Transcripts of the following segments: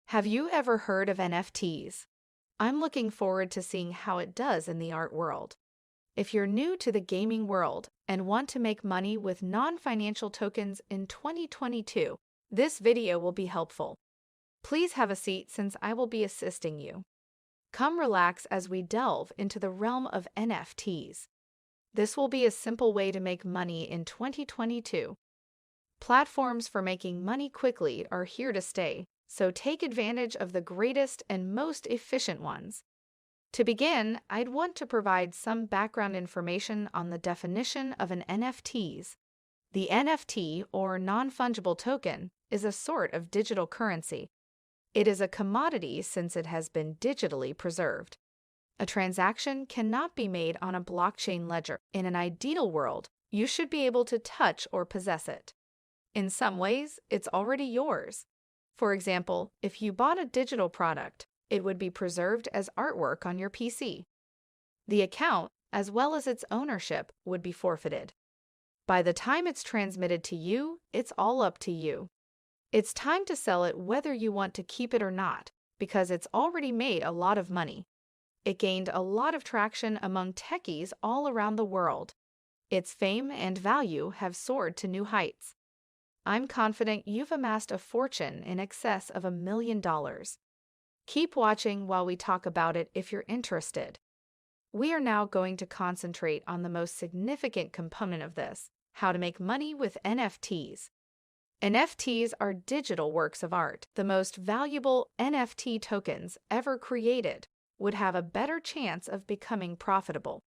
Have you ever heard of NFTs? I'm looking forward to seeing how it does in the art world. If you're new to the gaming world and want to make money with non-financial tokens in 2022, this video will be helpful. Please have a seat since I will be assisting you. Come relax as we delve into the realm of NFTs. This will be a simple way to make money in 2022. Platforms for making money quickly are here to stay, so take advantage of the greatest and most efficient ones. To begin, I'd want to provide some background information on the definition of an NFTs. The NFT, or non-fungible token, is a sort of digital currency. It is a commodity since it has been digitally preserved. A transaction cannot be made on a blockchain ledger. In an ideal world, you should be able to touch or possess it. In some ways, it's already yours. For example, if you bought a digital product, it would be preserved as artwork on your PC. The account, as well as its ownership, would be forfeited. By the time it's transmitted to you, it's all up to you. It's time to sell it whether you want to keep it or not, because it's already made a lot of money. It gained a lot of traction among techies all around the world. Its fame and value have soared to new heights. I'm confident you've amassed a fortune in excess of $1 million. Keep watching while we talk about it if you're interested. We are now going to concentrate on the most significant component of this: how to make money with NFTs. NFTs are digital works of art. The most valuable NFT tokens ever created would have a better chance of becoming profitable.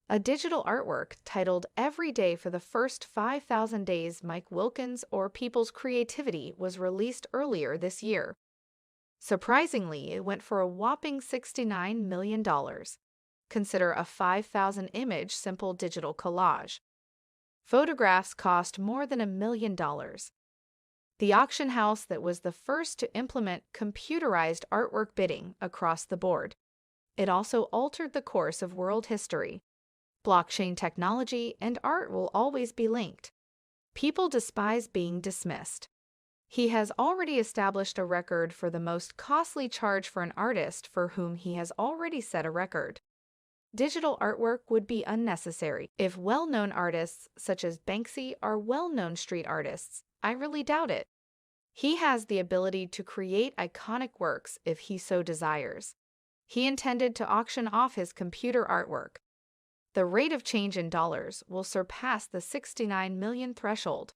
A digital artwork titled "Every Day for the First 5,000 Days Mike Wilkins or People's Creativity" was released earlier this year. Surprisingly, it went for a whopping $69 million. Consider a 5,000-image simple digital collage. Photographs cost more than $1 million. The auction house that was the first to implement computerized artwork bidding across the board. It also altered the course of world history. Blockchain technology and art will always be linked. People despise being dismissed. He has already established a record for the most costly charge for an artist for whom he has already set a record. Digital artwork would be unnecessary. If well-known artists such as Banksy are well-known street artists, I really doubt it. He has the ability to create iconic works if he so desires. He intended to auction off his computer artwork. The rate of change in dollars will surpass the 69 million threshold.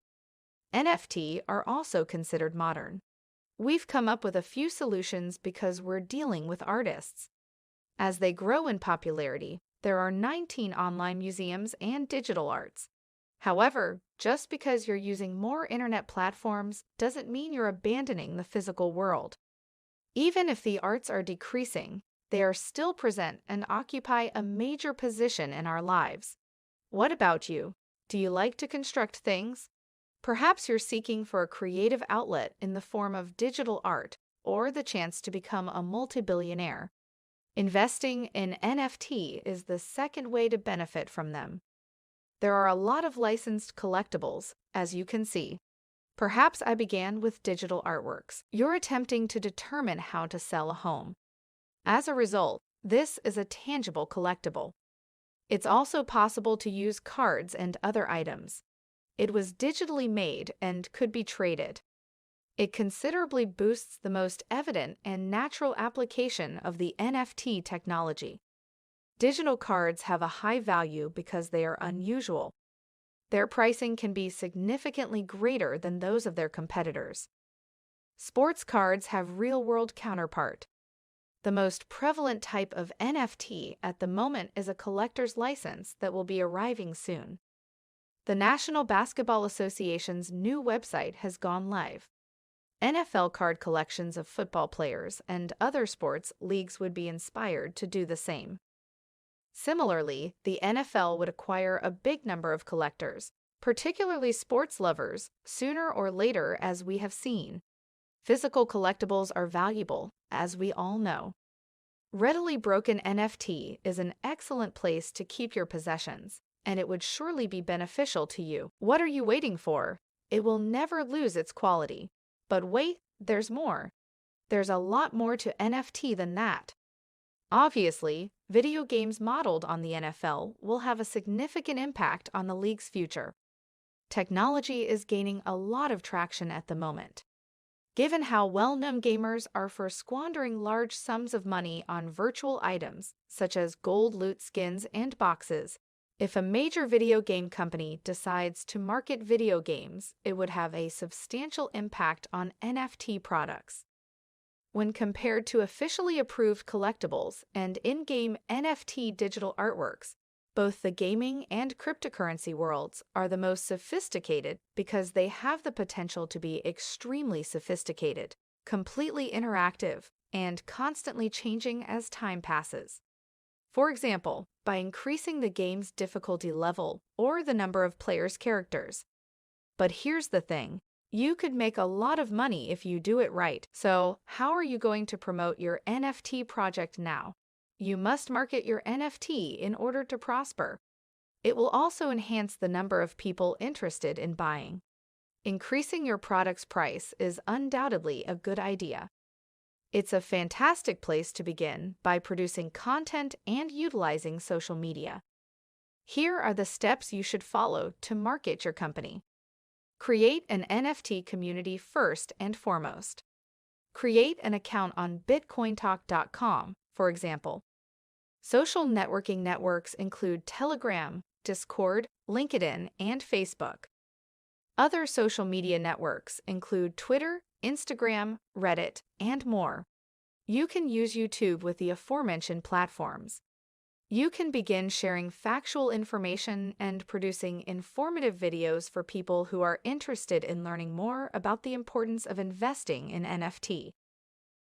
NFT are also considered modern. We've come up with a few solutions because we're dealing with artists. As they grow in popularity, there are 19 online museums and digital arts. However, just because you're using more internet platforms doesn't mean you're abandoning the physical world. Even if the arts are decreasing, they are still present and occupy a major position in our lives. What about you? Do you like to construct things? Perhaps you're seeking for a creative outlet in the form of digital art or the chance to become a multi-billionaire. Investing in NFT is the second way to benefit from them. There are a lot of licensed collectibles, as you can see. Perhaps I began with digital artworks. You're attempting to determine how to sell a home. As a result, this is a tangible collectible. It's also possible to use cards and other items. It was digitally made and could be traded. It considerably boosts the most evident and natural application of the NFT technology. Digital cards have a high value because they are unusual. Their pricing can be significantly greater than those of their competitors. Sports cards have real-world counterpart. The most prevalent type of NFT at the moment is a collector's license that will be arriving soon. The National Basketball Association's new website has gone live. NFL card collections of football players and other sports leagues would be inspired to do the same. Similarly, the NFL would acquire a big number of collectors, particularly sports lovers, sooner or later, as we have seen. Physical collectibles are valuable, as we all know. Readily broken NFT is an excellent place to keep your possessions, and it would surely be beneficial to you. What are you waiting for? It will never lose its quality. But wait, there's more. There's a lot more to NFT than that. Obviously, video games modeled on the NFL will have a significant impact on the league's future. Technology is gaining a lot of traction at the moment. Given how well-known gamers are for squandering large sums of money on virtual items, such as gold loot skins and boxes, if a major video game company decides to market video games, it would have a substantial impact on NFT products. When compared to officially approved collectibles and in-game NFT digital artworks, both the gaming and cryptocurrency worlds are the most sophisticated because they have the potential to be extremely sophisticated, completely interactive, and constantly changing as time passes. For example, by increasing the game's difficulty level or the number of players' characters. But here's the thing. You could make a lot of money if you do it right. So, how are you going to promote your NFT project now? You must market your NFT in order to prosper. It will also enhance the number of people interested in buying. Increasing your product's price is undoubtedly a good idea. It's a fantastic place to begin by producing content and utilizing social media. Here are the steps you should follow to market your company. Create an NFT community first and foremost. Create an account on bitcointalk.com, for example. Social networking networks include Telegram, Discord, LinkedIn, and Facebook. Other social media networks include Twitter, Instagram, Reddit, and more. You can use YouTube with the aforementioned platforms. You can begin sharing factual information and producing informative videos for people who are interested in learning more about the importance of investing in NFT.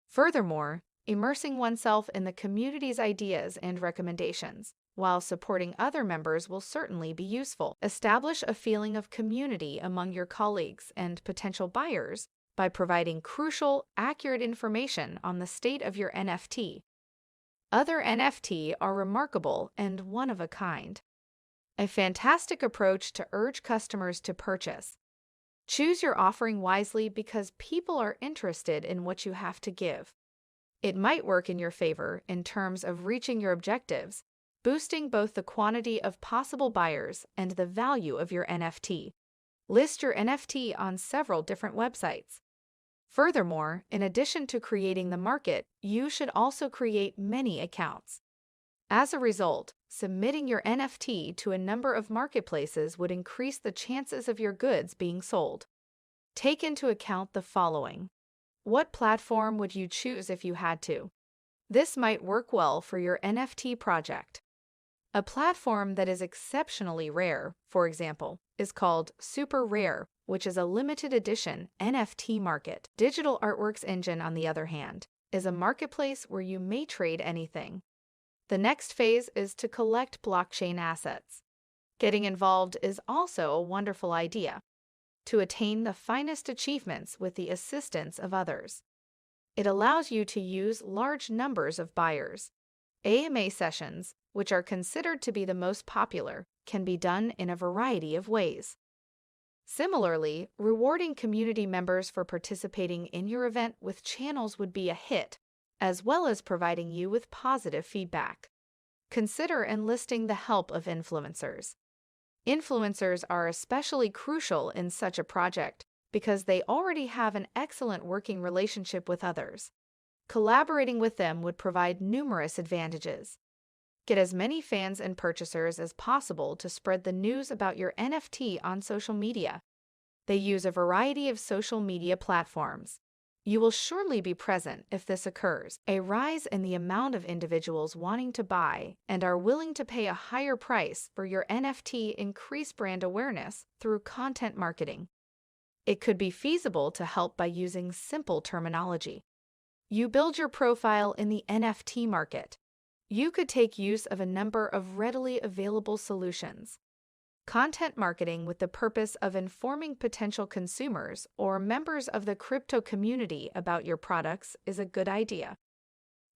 Furthermore, immersing oneself in the community's ideas and recommendations, while supporting other members, will certainly be useful. Establish a feeling of community among your colleagues and potential buyers by providing crucial, accurate information on the state of your NFT. Other NFT are remarkable and one of a kind. A fantastic approach to urge customers to purchase. Choose your offering wisely because people are interested in what you have to give. It might work in your favor in terms of reaching your objectives, boosting both the quantity of possible buyers and the value of your NFT. List your NFT on several different websites. Furthermore, in addition to creating the market, you should also create many accounts. As a result, submitting your NFT to a number of marketplaces would increase the chances of your goods being sold. Take into account the following. What platform would you choose if you had to? This might work well for your NFT project. A platform that is exceptionally rare, for example, is called Super Rare, which is a limited edition NFT market. Digital Artworks Engine, on the other hand, is a marketplace where you may trade anything. The next phase is to collect blockchain assets. Getting involved is also a wonderful idea, to attain the finest achievements with the assistance of others. It allows you to use large numbers of buyers. AMA sessions, which are considered to be the most popular, can be done in a variety of ways. Similarly, rewarding community members for participating in your event with channels would be a hit, as well as providing you with positive feedback. Consider enlisting the help of influencers. Influencers are especially crucial in such a project because they already have an excellent working relationship with others. Collaborating with them would provide numerous advantages. Get as many fans and purchasers as possible to spread the news about your NFT on social media. They use a variety of social media platforms. You will surely be present if this occurs. A rise in the amount of individuals wanting to buy and are willing to pay a higher price for your NFT increase brand awareness through content marketing. It could be feasible to help by using simple terminology. You build your profile in the NFT market. You could take use of a number of readily available solutions. Content marketing with the purpose of informing potential consumers or members of the crypto community about your products is a good idea.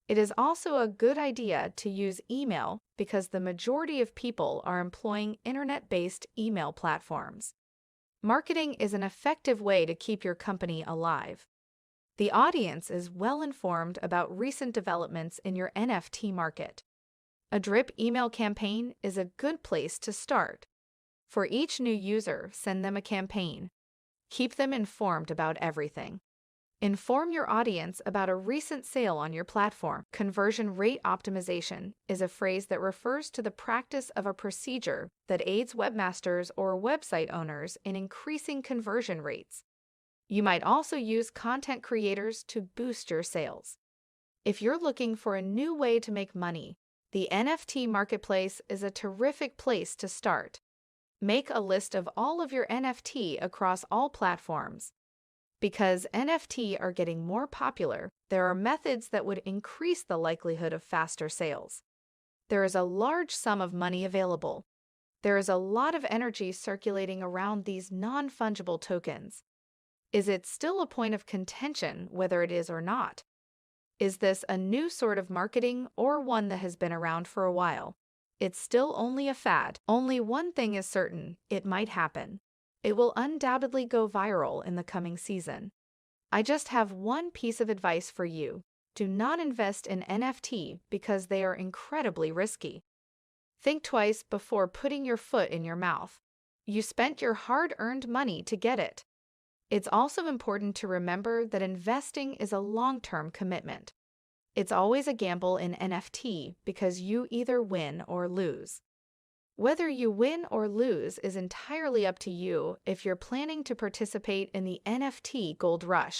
It is also a good idea to use email because the majority of people are employing internet-based email platforms. Marketing is an effective way to keep your company alive. The audience is well informed about recent developments in your NFT market. A drip email campaign is a good place to start. For each new user, send them a campaign. Keep them informed about everything. Inform your audience about a recent sale on your platform. Conversion rate optimization is a phrase that refers to the practice of a procedure that aids webmasters or website owners in increasing conversion rates. You might also use content creators to boost your sales. If you're looking for a new way to make money, the NFT marketplace is a terrific place to start. Make a list of all of your NFT across all platforms. Because NFT are getting more popular, there are methods that would increase the likelihood of faster sales. There is a large sum of money available. There is a lot of energy circulating around these non-fungible tokens. Is it still a point of contention whether it is or not? Is this a new sort of marketing or one that has been around for a while? It's still only a fad. Only one thing is certain: it might happen. It will undoubtedly go viral in the coming season. I just have one piece of advice for you. Do not invest in NFT because they are incredibly risky. Think twice before putting your foot in your mouth. You spent your hard-earned money to get it. It's also important to remember that investing is a long-term commitment. It's always a gamble in NFT because you either win or lose. Whether you win or lose is entirely up to you if you're planning to participate in the NFT gold rush.